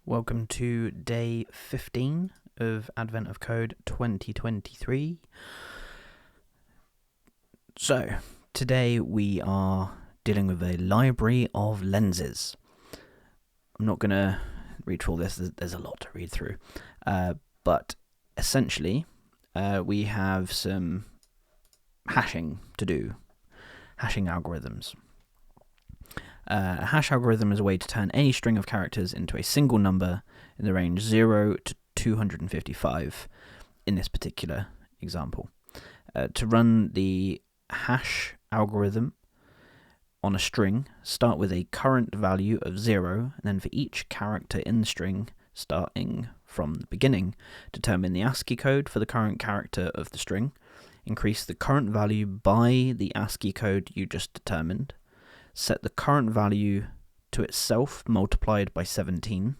Welcome to day 15 of Advent of Code 2023. So, today we are dealing with a library of lenses. I'm not going to read through all this, there's a lot to read through. But essentially, we have some hashing to do, hashing algorithms. A hash algorithm is a way to turn any string of characters into a single number in the range 0 to 255 in this particular example. To run the hash algorithm on a string, start with a current value of 0, and then for each character in the string, starting from the beginning, determine the ASCII code for the current character of the string, increase the current value by the ASCII code you just determined, set the current value to itself multiplied by 17,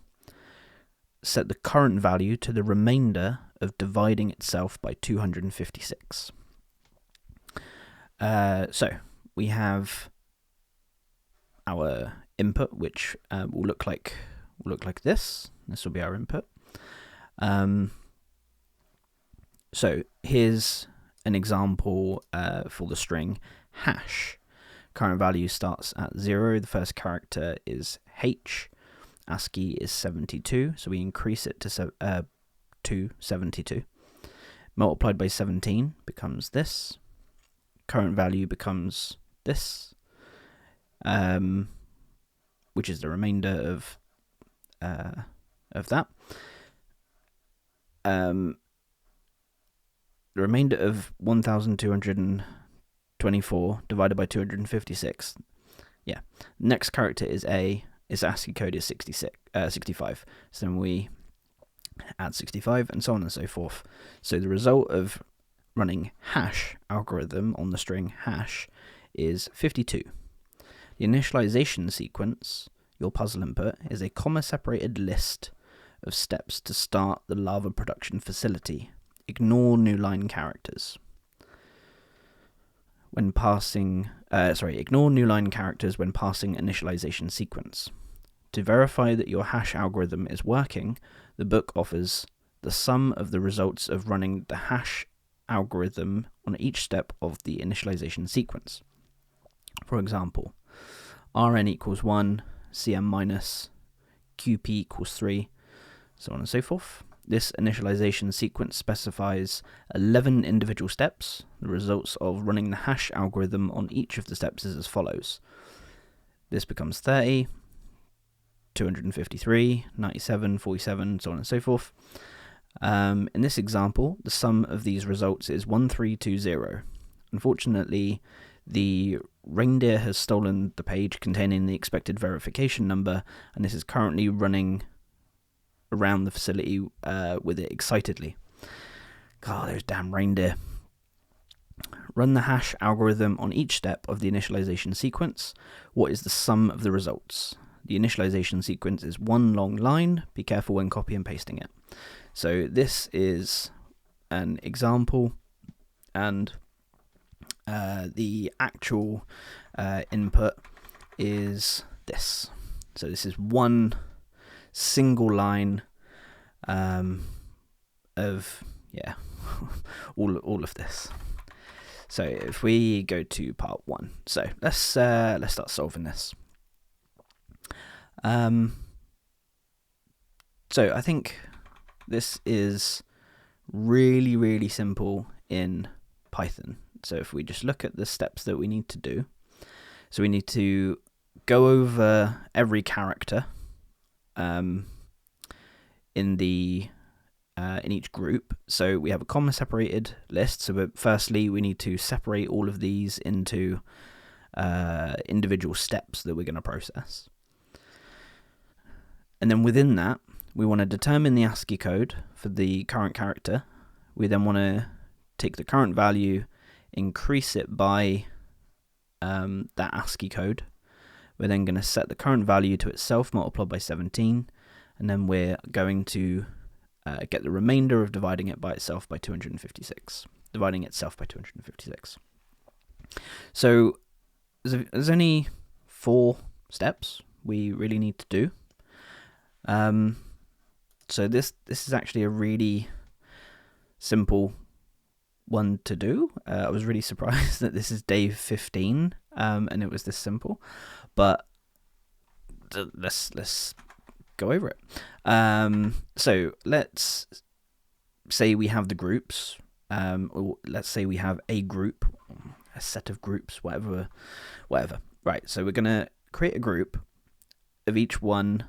set the current value to the remainder of dividing itself by 256. So we have our input, which will look like this. This will be our input. So here's an example for the string hash. Current value starts at 0. The first character is H. ASCII is 72, so we increase it to 72. Multiplied by 17 becomes this. Current value becomes this, which is the remainder of that. The remainder of 1,224 divided by 256. Yeah. Next character is A. Its ASCII code is 65. So then we add 65 and so on and so forth. So the result of running hash algorithm on the string hash is 52. The initialization sequence, your puzzle input, is a comma-separated list of steps to start the lava production facility. Ignore new line characters. Ignore new line characters when passing initialization sequence. To verify that your hash algorithm is working, the book offers the sum of the results of running the hash algorithm on each step of the initialization sequence. For example, Rn equals 1, Cm minus, Qp equals 3, so on and so forth. This initialization sequence specifies 11 individual steps. The results of running the hash algorithm on each of the steps is as follows. This becomes 30, 253, 97, 47, so on and so forth. In this example, the sum of these results is 1320. Unfortunately, the reindeer has stolen the page containing the expected verification number, and this is currently running around the facility with it excitedly. God, those damn reindeer. Run the hash algorithm on each step of the initialization sequence. What is the sum of the results? The initialization sequence is one long line. Be careful when copy and pasting it. So this is an example, and the actual input is this. So this is one single line of all of this. So if we go to part 1, so let's start solving this. So I think this is really, really simple in Python. So if we just look at the steps that we need to do, so we need to go over every character in each group. So we have a comma separated list. So firstly, we need to separate all of these into individual steps that we're going to process. And then within that, we want to determine the ASCII code for the current character. We then want to take the current value, increase it by that ASCII code. We're then going to set the current value to itself multiplied by 17, and then we're going to get the remainder of dividing it by itself by 256. Dividing itself by 256. So there's only 4 steps we really need to do. So this is actually a really simple one to do. I was really surprised that this is day 15 and it was this simple, but let's go over it. So let's say we have the groups, or let's say we have a group, a set of groups, whatever. Right, so we're going to create a group of each one,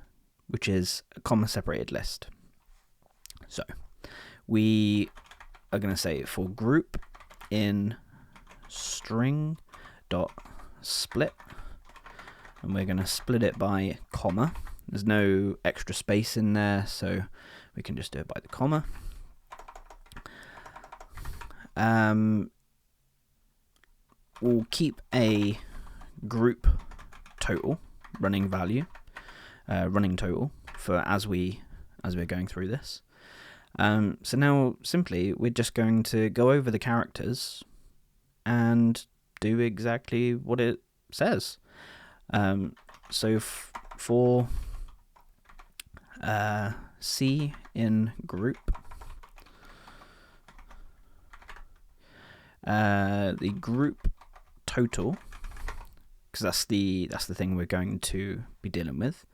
which is a comma separated list. So we are going to say for group in string dot split, and we're going to split it by comma. There's no extra space in there, so we can just do it by the comma. We'll keep a group total running total for as we're going through this. So now simply we're just going to go over the characters and do exactly what it says. So for C in group, the group total, because that's the thing we're going to be dealing with.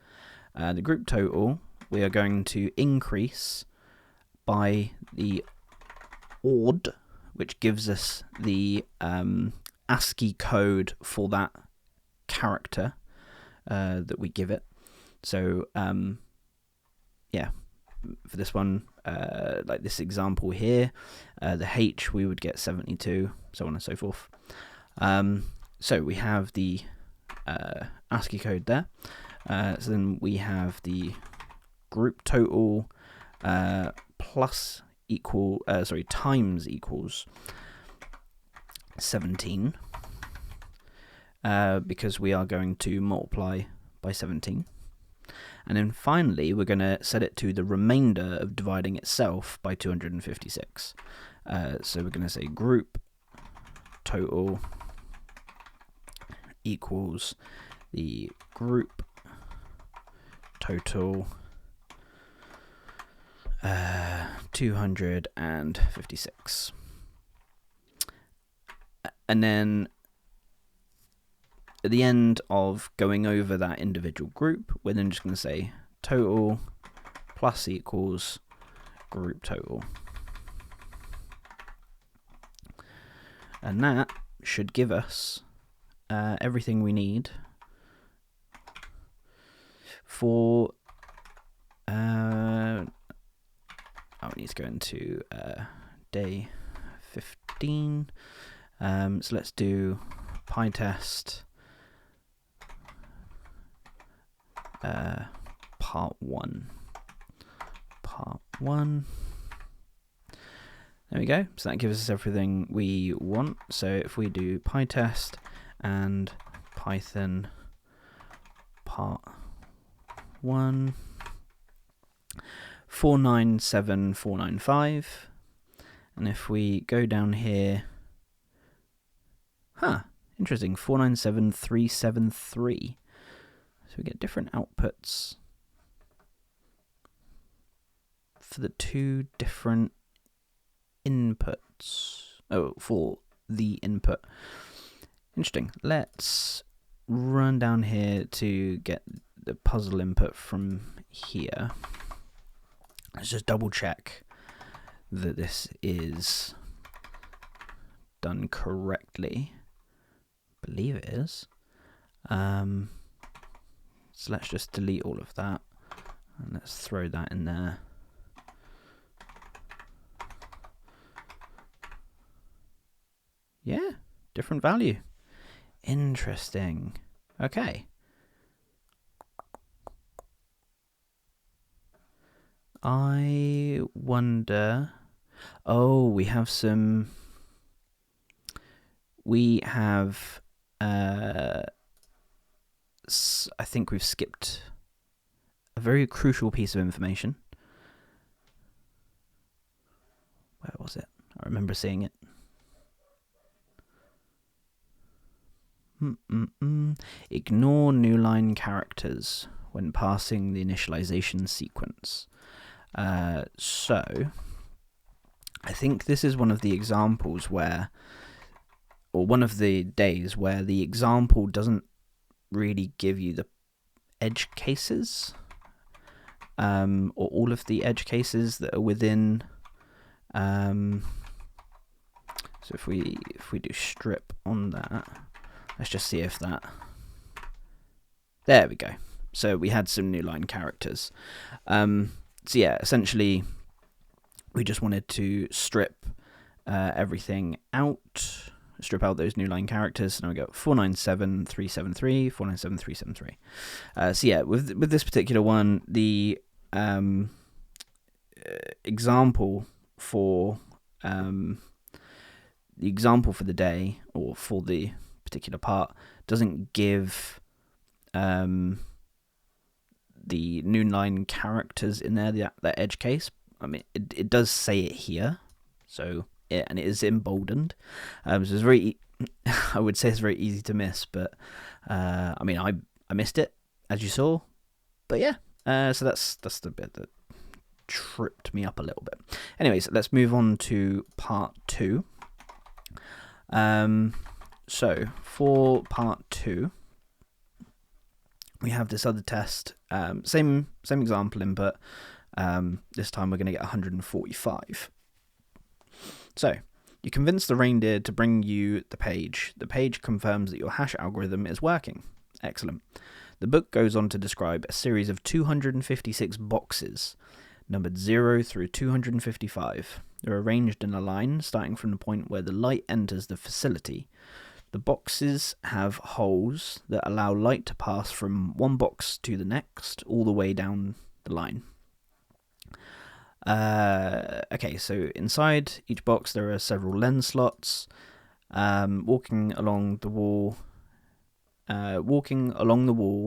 The group total we are going to increase by the odd, which gives us the ASCII code for that character that we give it. So yeah, for this one, like this example here, the H we would get 72, so on and so forth. So we have the ASCII code there. So then we have the group total times equals 17, because we are going to multiply by 17. And then finally, we're going to set it to the remainder of dividing itself by 256. So we're going to say group total equals the group total 256. And then at the end of going over that individual group, we're then just going to say total plus equals group total. And that should give us everything we need for we need to go into day 15. So let's do PyTest part 1. There we go. So that gives us everything we want. So if we do PyTest and Python part 1, 497495, and if we go down here, interesting, 497373. So we get different outputs for the two different inputs. Oh, for the input. Interesting. Let's run down here to get the puzzle input from here. Let's just double check that this is done correctly. I believe it is. So let's just delete all of that and let's throw that in there. Yeah, different value. Interesting. Okay. I wonder... Oh, we have some... We have... I think we've skipped a very crucial piece of information. Where was it? I remember seeing it. Ignore new line characters when passing the initialization sequence. So I think this is one of the examples where, or one of the days where the example doesn't really give you the edge cases, or all of the edge cases that are within. So if we do strip on that, let's just see if that. There we go. So we had some new line characters. So yeah, essentially, we just wanted to strip everything out. Strip out those new line characters. So now we got 497373, 497373. So yeah, with this particular one, the example for the day, or for the particular part, doesn't give the new line characters in there, that edge case. I mean, it does say it here, so and it is emboldened. So it's very, I would say it's very easy to miss, but I mean, I missed it, as you saw, but yeah. So that's the bit that tripped me up a little bit. Anyways, let's move on to part 2. So for part 2, we have this other test, same example input. This time we're going to get 145. So you convince the reindeer to bring you the page. The page confirms that your hash algorithm is working. Excellent. The book goes on to describe a series of 256 boxes, numbered 0 through 255. They're arranged in a line starting from the point where the light enters the facility. The boxes have holes that allow light to pass from one box to the next, all the way down the line. Okay, so inside each box there are several lens slots. Walking along the wall,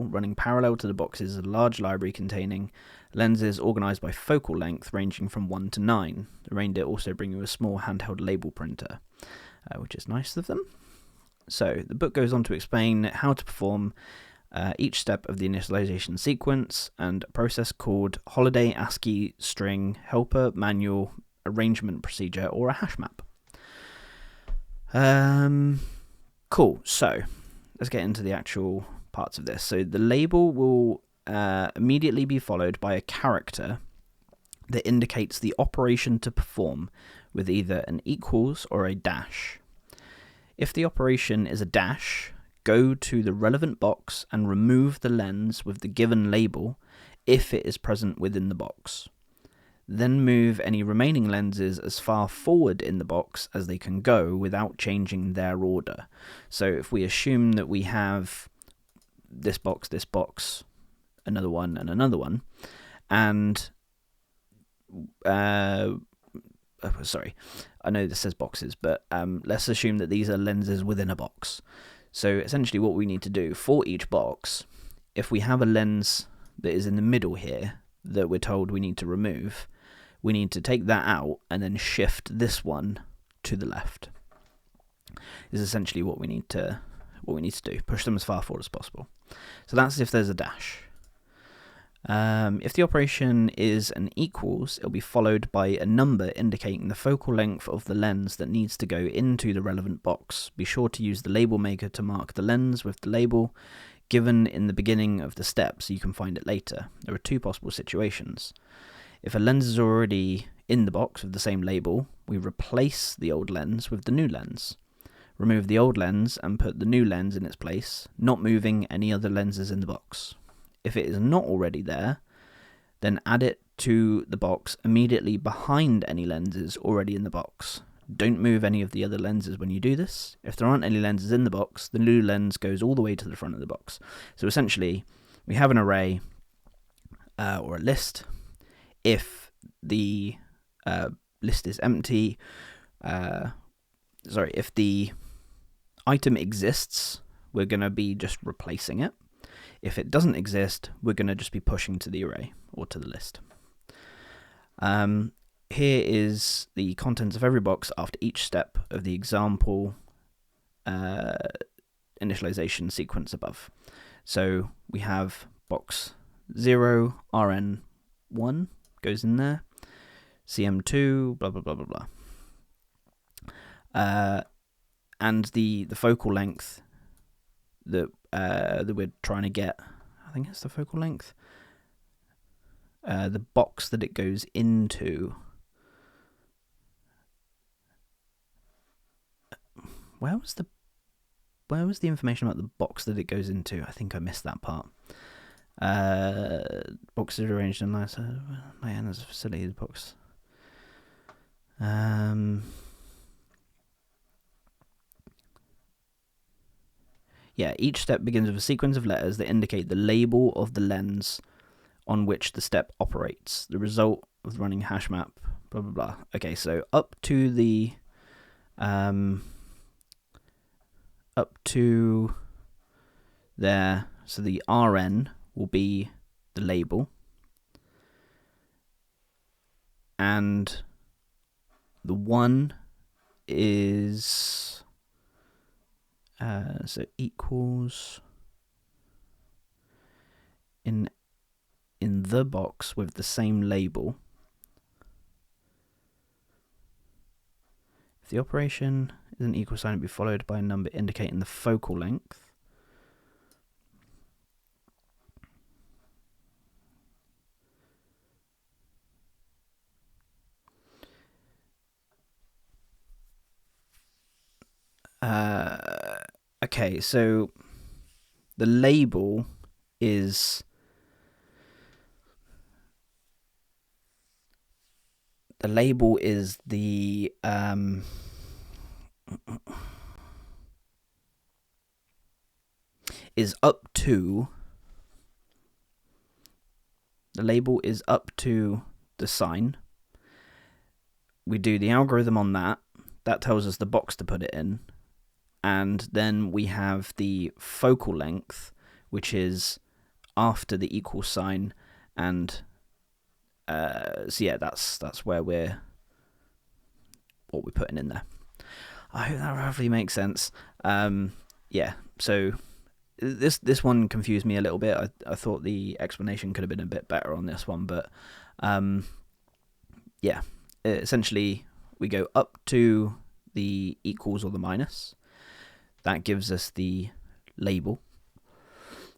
running parallel to the boxes, is a large library containing lenses organised by focal length, ranging from 1 to 9. The reindeer also bring you a small handheld label printer, which is nice of them. So the book goes on to explain how to perform each step of the initialization sequence, and a process called Holiday ASCII String Helper Manual Arrangement Procedure, or a hash map. Cool. So let's get into the actual parts of this. So the label will immediately be followed by a character that indicates the operation to perform, with either an equals or a dash. If the operation is a dash, go to the relevant box and remove the lens with the given label if it is present within the box. Then move any remaining lenses as far forward in the box as they can go without changing their order. So if we assume that we have this box, another one, and another one, and sorry, I know this says boxes, but let's assume that these are lenses within a box. So essentially what we need to do for each box, if we have a lens that is in the middle here that we're told we need to remove, we need to take that out and then shift this one to the left. Is essentially what we need to do. Push them as far forward as possible. So that's if there's a dash. If the operation is an equals, it'll be followed by a number indicating the focal length of the lens that needs to go into the relevant box. Be sure to use the label maker to mark the lens with the label given in the beginning of the step so you can find it later. There are two possible situations. If a lens is already in the box with the same label, we replace the old lens with the new lens. Remove the old lens and put the new lens in its place, not moving any other lenses in the box. If it is not already there, then add it to the box immediately behind any lenses already in the box. Don't move any of the other lenses when you do this. If there aren't any lenses in the box, the new lens goes all the way to the front of the box. So essentially, we have an array or a list. If the list is empty, if the item exists, we're going to be just replacing it. If it doesn't exist, we're going to just be pushing to the array or to the list. Here is the contents of every box after each step of the example initialization sequence above. So we have box 0, RN1, goes in there. CM2, blah, blah, blah, blah, blah. And the focal length that we're trying to get, I think it's the focal length. The box that it goes into. Where was the information about the box that it goes into? I think I missed that part. Boxes are arranged in nice. My hand is a facility box. Yeah, each step begins with a sequence of letters that indicate the label of the lens on which the step operates. The result of running hash map, blah, blah, blah. Okay, so up to there, so the RN will be the label, and the 1 is so equals in the box with the same label. If the operation is an equal sign, it will be followed by a number indicating the focal length. Okay, so the label is the is up to the label is up to the sign. We do the algorithm on that. That tells us the box to put it in. And then we have the focal length, which is after the equal sign. And so yeah, that's what we're putting in there. I hope that roughly makes sense. Yeah, so this one confused me a little bit. I thought the explanation could have been a bit better on this one, but yeah, essentially we go up to the equals or the minus. That gives us the label.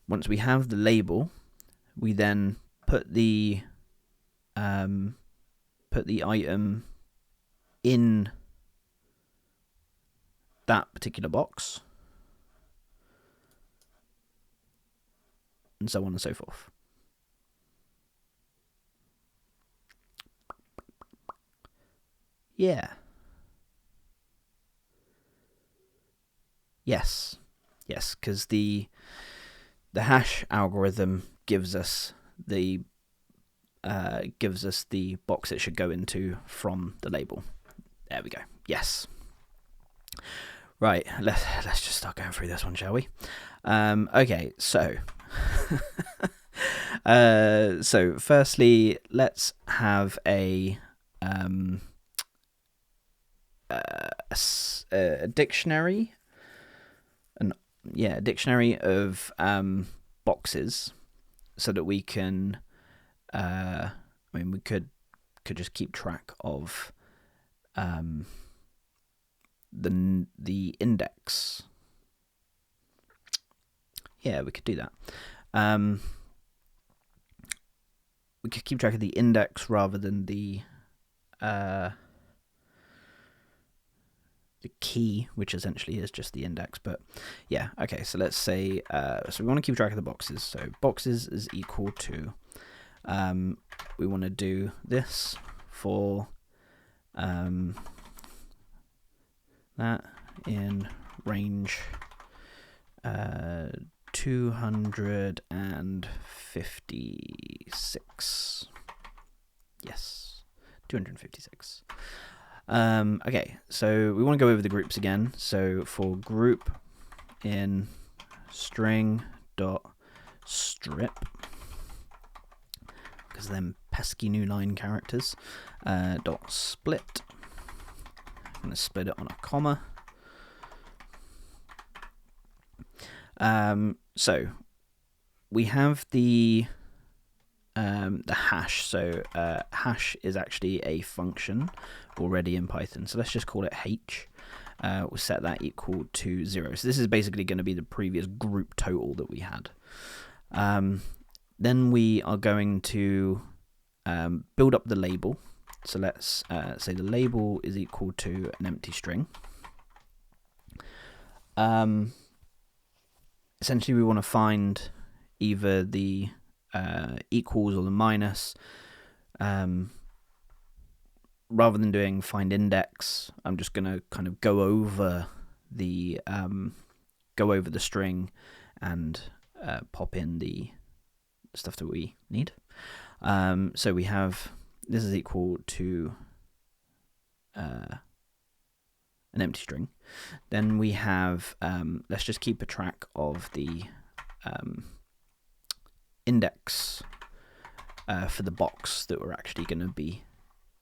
Once we have the label, we then put the item in that particular box, and so on and so forth. Yeah. Yes, because the hash algorithm gives us the box it should go into from the label. There we go. Yes. Right. Let's just start going through this one, shall we? Okay. So, so firstly, let's have a dictionary. A dictionary of boxes, so that we can. We could just keep track of the index. Yeah, we could do that. We could keep track of the index rather than the key, which essentially is just the index. But yeah, okay, so let's say so we want to keep track of the boxes. So boxes is equal to we want to do this for that in range 256. Yes, 256. Okay, so we want to go over the groups again. So for group in string dot strip, because them pesky new line characters, dot split. I'm going to split it on a comma. So we have the the hash. So hash is actually a function already in Python. So let's just call it h. We'll set that equal to 0. So this is basically going to be the previous group total that we had. Then we are going to build up the label. So let's say the label is equal to an empty string. Essentially, we want to find either the equals or the minus. Rather than doing find index, I'm just going to kind of go over the string and pop in the stuff that we need. So we have this is equal to an empty string. Then we have let's just keep a track of the index for the box that we're actually going to be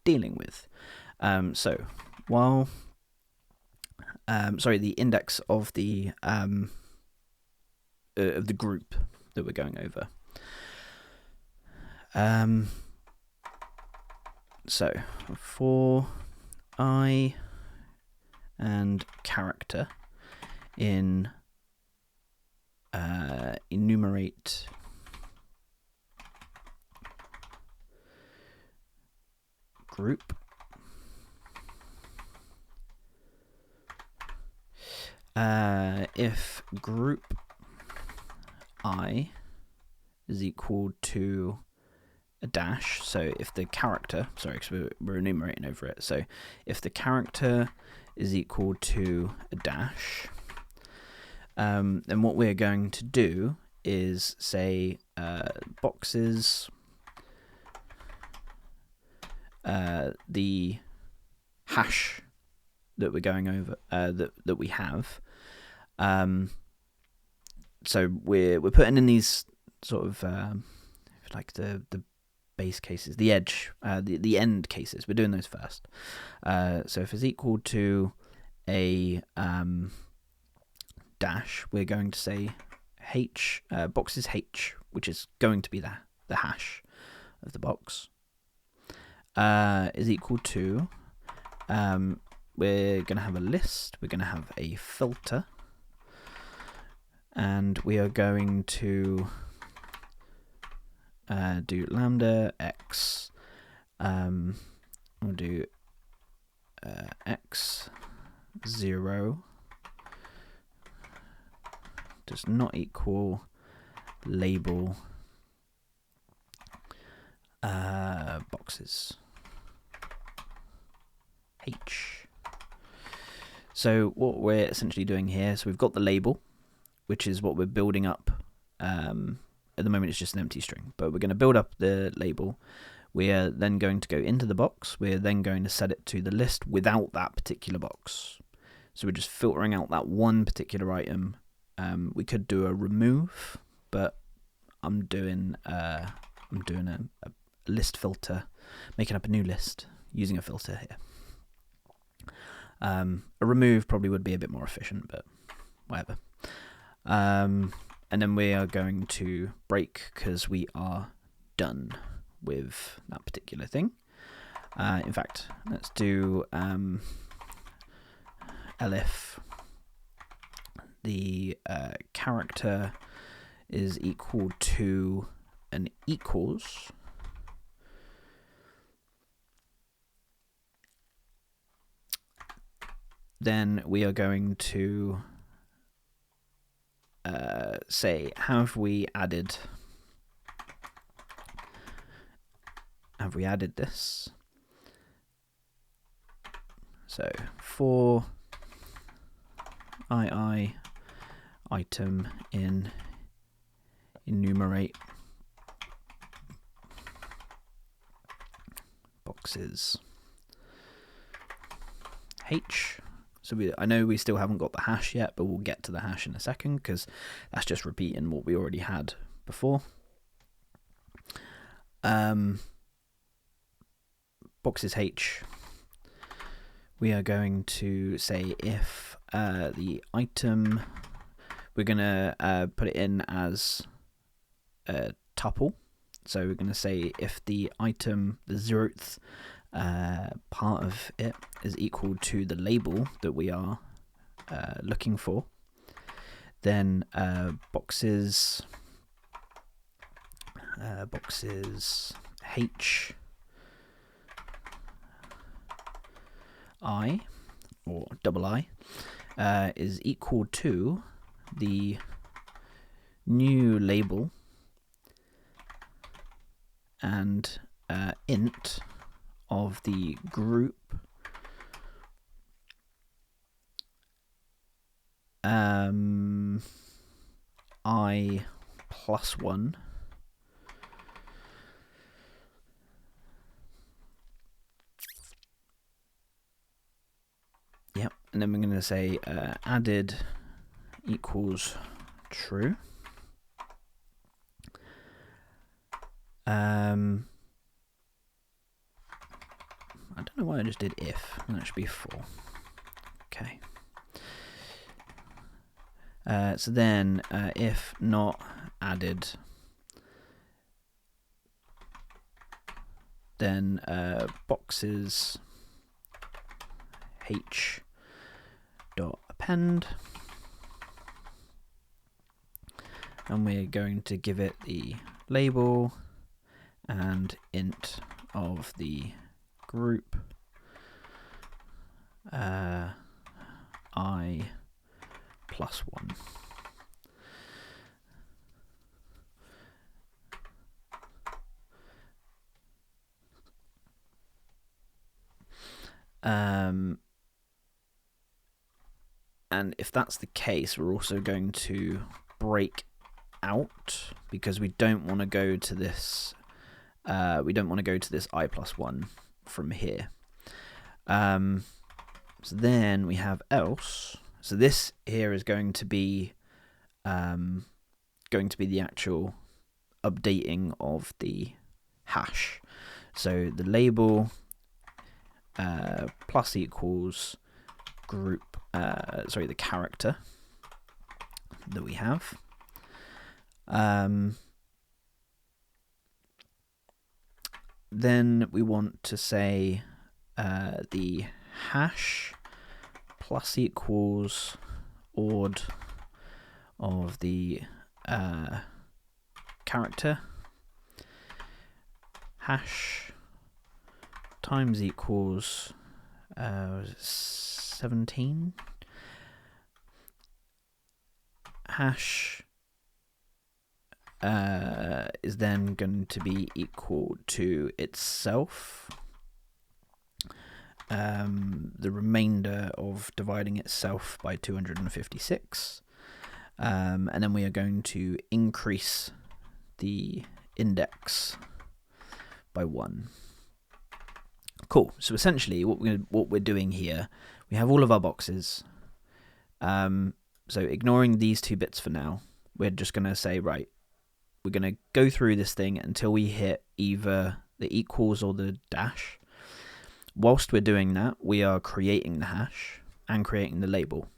dealing with. So while the index of the group that we're going over. So for I and character in enumerate group, if group I is equal to a dash, so if the character, because we're enumerating over it, so if the character is equal to a dash, then what we're going to do is say boxes, the hash that we're going over, that we have. So we're putting in these sort of like the base cases, the edge, the end cases. We're doing those first. So if it's equal to a dash, we're going to say h boxes h, which is going to be the hash of the box, is equal to we're going to have a list, we're going to have a filter, and we are going to do lambda x, we'll do x0 does not equal label boxes h. So what we're essentially doing here, so we've got the label, which is what we're building up. At the moment it's just an empty string, but we're going to build up the label. We are then going to go into the box. We're then going to set it to the list without that particular box. So we're just filtering out that one particular item. We could do a remove, but I'm doing a list filter, making up a new list using a filter here. A remove probably would be a bit more efficient, but whatever. And then we are going to break because we are done with that particular thing. In fact, let's do elif the character is equal to an equals. Then we are going to say, have we added this? So for I item in enumerate boxes h. So I know we still haven't got the hash yet, but we'll get to the hash in a second because that's just repeating what we already had before. Boxes h, we are going to say if the item, we're going to put it in as a tuple. So we're going to say if the item, the 0th part of it is equal to the label that we are looking for, then boxes H I or double I is equal to the new label and int of the group I plus 1 and then we're going to say added equals true. I don't know why I just did if. That should be for. Okay. So then if not added, then boxes H dot append, and we're going to give it the label and int of the group I plus 1. And if that's the case, we're also going to break out, because we don't want to go to this. We don't want to go to this I plus 1 from here. So then we have else. So this here is going to be the actual updating of the hash. So the label plus equals group. The character that we have. Then we want to say the hash plus equals ord of the character, hash times equals 17, hash is then going to be equal to itself, the remainder of dividing itself by 256, and then we are going to increase the index by 1. Cool. So essentially what we're doing here, we have all of our boxes. So ignoring these 2 bits for now, we're just going to say, right, we're going to go through this thing until we hit either the equals or the dash. Whilst we're doing that, we are creating the hash and creating the label.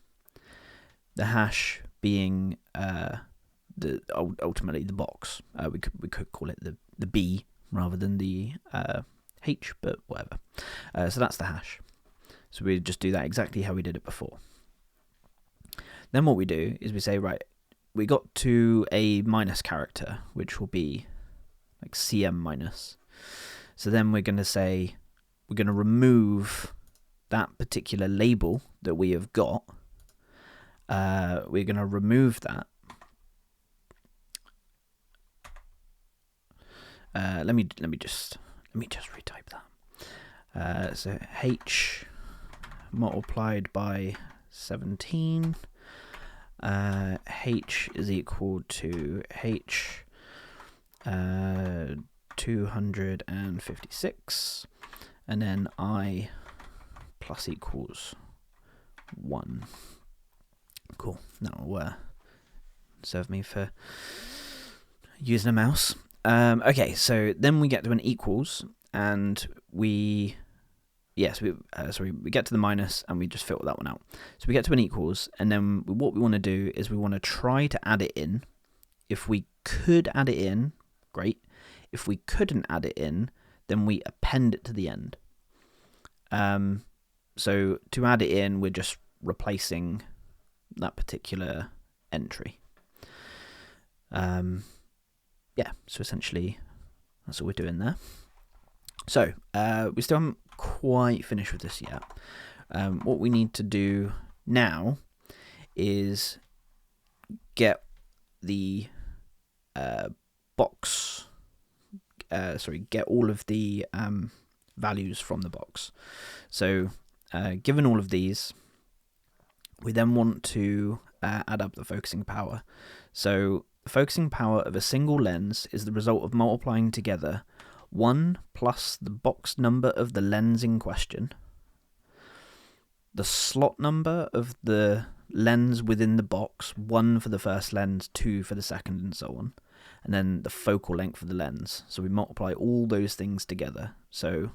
The hash being ultimately the box. We could call it the B rather than the H, but whatever. So that's the hash. So we just do that exactly how we did it before. Then what we do is we say, right, we got to a minus character, which will be like CM minus. So then we're going to say, we're going to remove that particular label that we have got. We're going to remove that. Let me just retype that. So H multiplied by 17. H is equal to H 256, and then I plus equals 1. Cool. That will serve me for using a mouse. Okay, so then we get to an equals, and we get to the minus, and we just filter that one out. So we get to an equals, and then what we want to do is we want to try to add it in. If we could add it in, great. if we couldn't add it in, then we append it to the end. So to add it in, we're just replacing that particular entry. So essentially that's what we're doing there. So we still haven't quite finished with this yet. What we need to do now is get the get all of the values from the box. So given all of these, we then want to add up the focusing power. So the focusing power of a single lens is the result of multiplying together 1 plus the box number of the lens in question, the slot number of the lens within the box, 1 for the first lens, 2 for the second, and so on, and then the focal length of the lens. So we multiply all those things together. So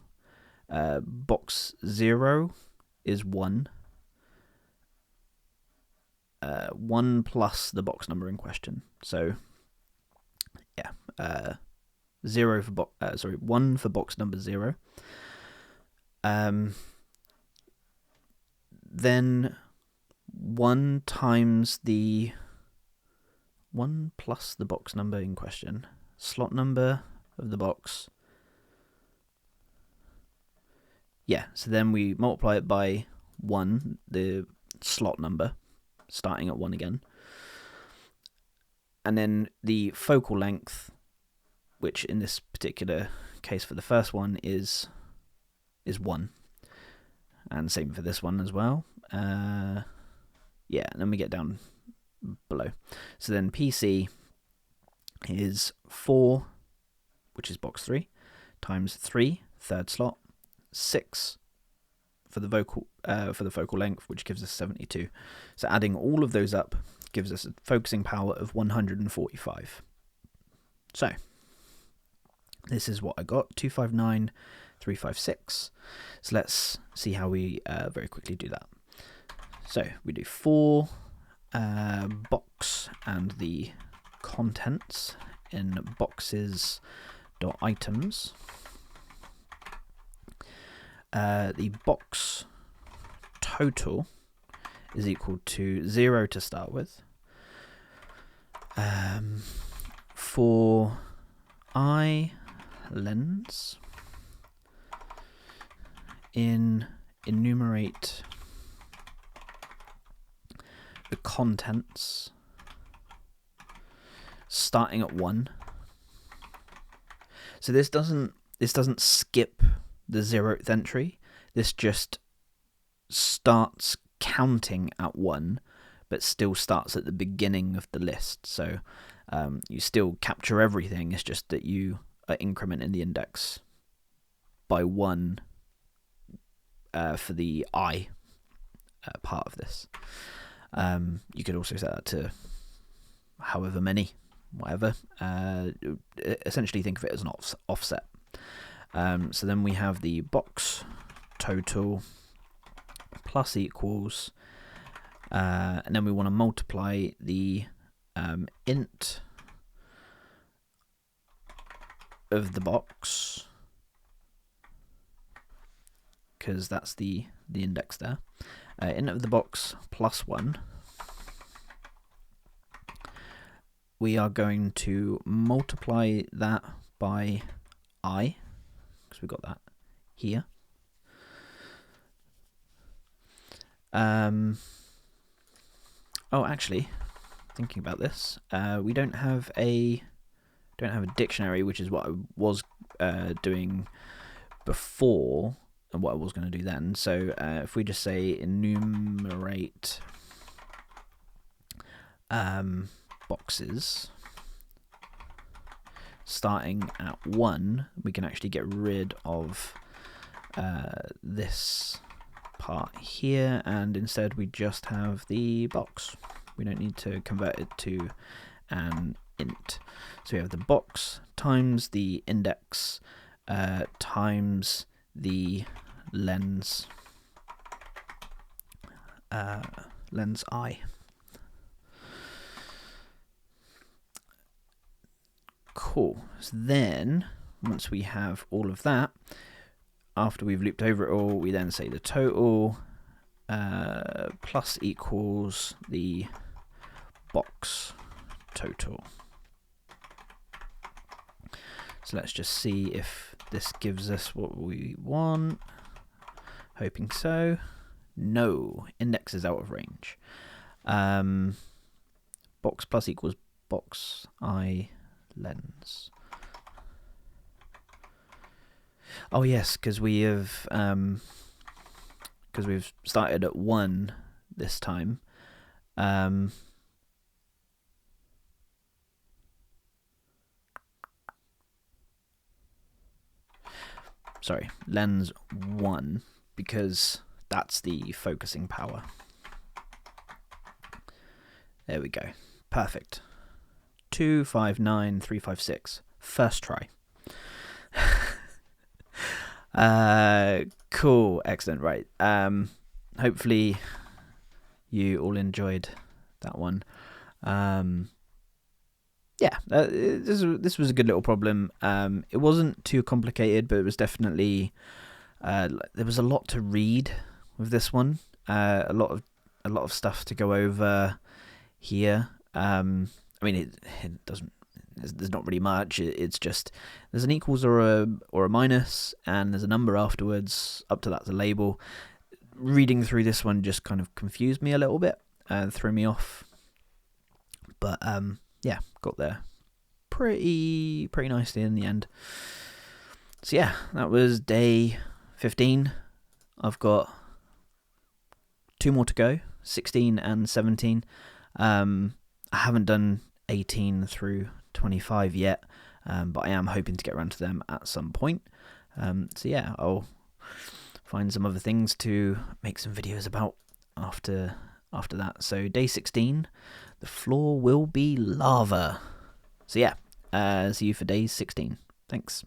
box 0 is 1. 1 plus the box number in question. So 1 for box number 0. Then 1 times the 1 plus the box number in question, slot number of the box. So then we multiply it by 1, the slot number, starting at 1 again. And then the focal length, which in this particular case for the first one is 1. And same for this one as well. And then we get down below. So then PC is 4, which is box 3, times 3, third slot, 6 for the focal length, which gives us 72. So adding all of those up gives us a focusing power of 145. So this is what I got, 259,356. So let's see how we very quickly do that. So we do 4 box and the contents in boxes.items. The box total is equal to 0 to start with. For eye lens, enumerate the contents starting at 1. So this doesn't skip the 0th entry. This just starts counting at 1, but still starts at the beginning of the list. So you still capture everything. It's just that you are incrementing the index by 1 for the I part of this. You could also set that to however many, whatever. Essentially think of it as an offset. So then we have the box total plus equals, and then we want to multiply the int of the box, because that's the index there. Int of the box plus 1. We are going to multiply that by I, because we've got that here. Actually, thinking about this, we don't have a dictionary, which is what I was doing before, and what I was going to do then. So if we just say enumerate boxes starting at 1, we can actually get rid of this part here, and instead we just have the box. We don't need to convert it to an int. So we have the box times the index times the lens I. cool. So then, once we have all of that, after we've looped over it all, we then say the total plus equals the box total. So let's just see if this gives us what we want. Hoping so. No, index is out of range. Box plus equals box I lens. Oh yes, because we have because we've started at 1 this time. Sorry, lens 1, because that's the focusing power. There we go. Perfect. 259356. First try. Cool. Excellent. Right. Hopefully you all enjoyed that one. Yeah, this was a good little problem. It wasn't too complicated, but it was definitely there was a lot to read with this one. A lot of stuff to go over here. I mean, it doesn't. There's not really much. It's just there's an equals or a minus, and there's a number afterwards. Up to that's a label. Reading through this one just kind of confused me a little bit and threw me off. But yeah, got there pretty nicely in the end. So yeah, that was day 15. I've got 2 more to go, 16 and 17. I haven't done 18 through 25 yet, but I am hoping to get around to them at some point. So yeah, I'll find some other things to make some videos about after that. So day 16, the floor will be lava. So yeah, see you for day 16. Thanks.